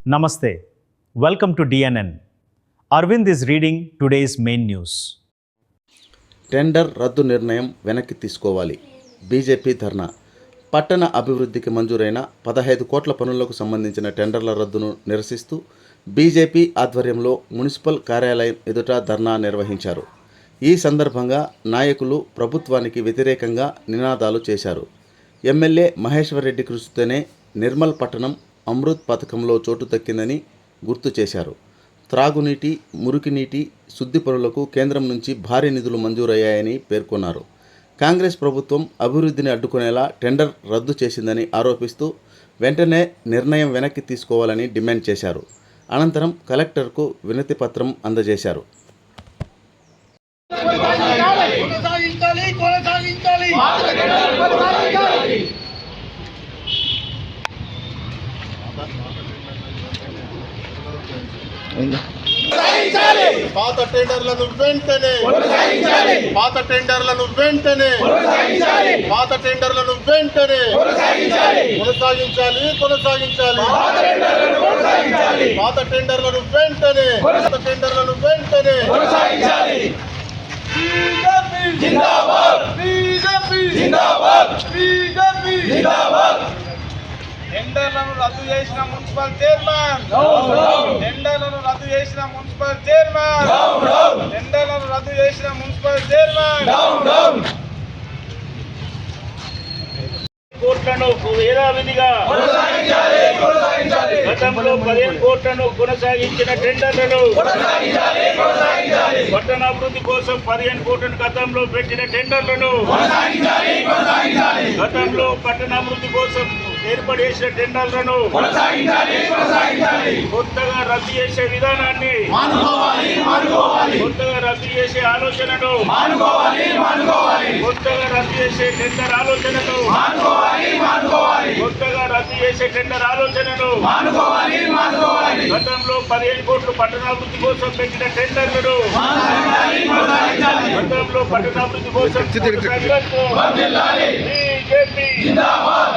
Namaste. Welcome to DNN. Arvind is reading today's main news. Tender రద్దు నిర్ణయం వెనక్కి తీసుకోవాలి. బీజేపీ ధర్నా. పట్టణ అభివృద్ధికి మంజూరైన 15 కోట్ల పనులకు సంబంధించిన టెండర్ల రద్దును నిరసిస్తూ బీజేపీ ఆధ్వర్యంలో మున్సిపల్ కార్యాలయం ఎదుట ధర్నా నిర్వహించారు. ఈ సందర్భంగా నాయకులు ప్రభుత్వానికి వ్యతిరేకంగా నినాదాలు చేశారు. ఎమ్మెల్యే మహేశ్వర్ రెడ్డి కృషితోనే నిర్మల్ పట్టణం అమృత్ పథకంలో చోటు దక్కిందని గుర్తు చేశారు. త్రాగునీటి, మురికినీటి శుద్ధి పనులకు కేంద్రం నుంచి భారీ నిధులు మంజూరయ్యాయని పేర్కొన్నారు. కాంగ్రెస్ ప్రభుత్వం అభివృద్ధిని అడ్డుకునేలా టెండర్ రద్దు చేసిందని ఆరోపిస్తూ వెంటనే నిర్ణయం వెనక్కి తీసుకోవాలని డిమాండ్ చేశారు. అనంతరం కలెక్టర్కు వినతి పత్రం అందజేశారు. పాత టెండర్లను వెంటనే పాత టెండర్లను వెంటనే పాత టెండర్లను వెంటనే కొనసాగించాలి పాత టెండర్లను వెంటనే పాత టెండర్లను వెంటనే టెండర్లను రద్దు చేసిన మున్సిపల్ చైర్మన్ టెండర్లను రద్దు చేసిన మున్సిపల్ చైర్మన్ టెండర్లను రద్దు చేసిన మున్సిపల్ చైర్మన్ కోట్లను యథావిధిగా గతంలో 15 కోట్లను కొనసాగించిన టెండర్లను పట్టణాభివృద్ధి కోసం 15 కోట్లను గతంలో పెట్టిన టెండర్లను గతంలో పట్టణాభివృద్ధి కోసం ఏర్పడేసిన టెండర్లను కొత్తగా రద్దు చేసే విధానాన్ని కొత్తగా రద్దు చేసే ఆలోచనను కొత్తగా రద్దు చేసే టెండర్ ఆలోచనను కొత్తగా రద్దు చేసే టెండర్ ఆలోచనను గతంలో 15 కోట్లు పట్టణాభివృద్ధి కోసం పెట్టిన టెండర్లను గతంలో పట్టణాభివృద్ధి కోసం బీజేపీ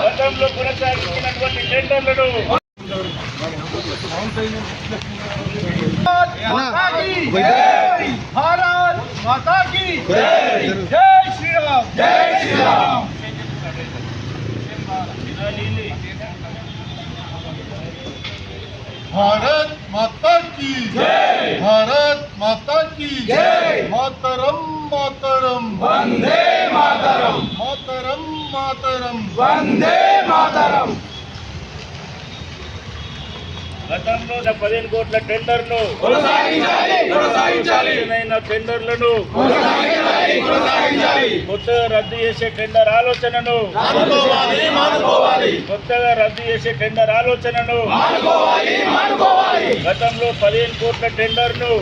గతంలో కొనసాగించినటువంటి టెండర్లను భారత్ మాతా కీ జై శ్రీరామ్ జై శ్రీరామ్ भारत माता की जय भारत माता की जय मातरम मातरम वंदे मातरम मातरम मातरम वंदे मातरम గతంలో 15 కోట్ల టెండర్ను టెండర్లను కొత్తగా రద్దు చేసే టెండర్ ఆలోచనను కొత్తగా రద్దు చేసే టెండర్ ఆలోచనను గతంలో 15 కోట్ల టెండర్ను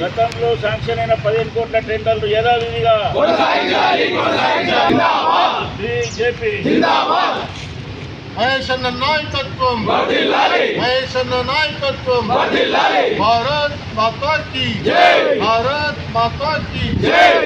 గతంలో శాంక్షన్ అయిన 15 కోట్ల టెండర్లు యథావిధిగా బీజేపీ మహేష్ అన్న నాయకత్వం మహేష్ అన్న నాయకత్వం భారత్ మాతా की जय भारत माता की जय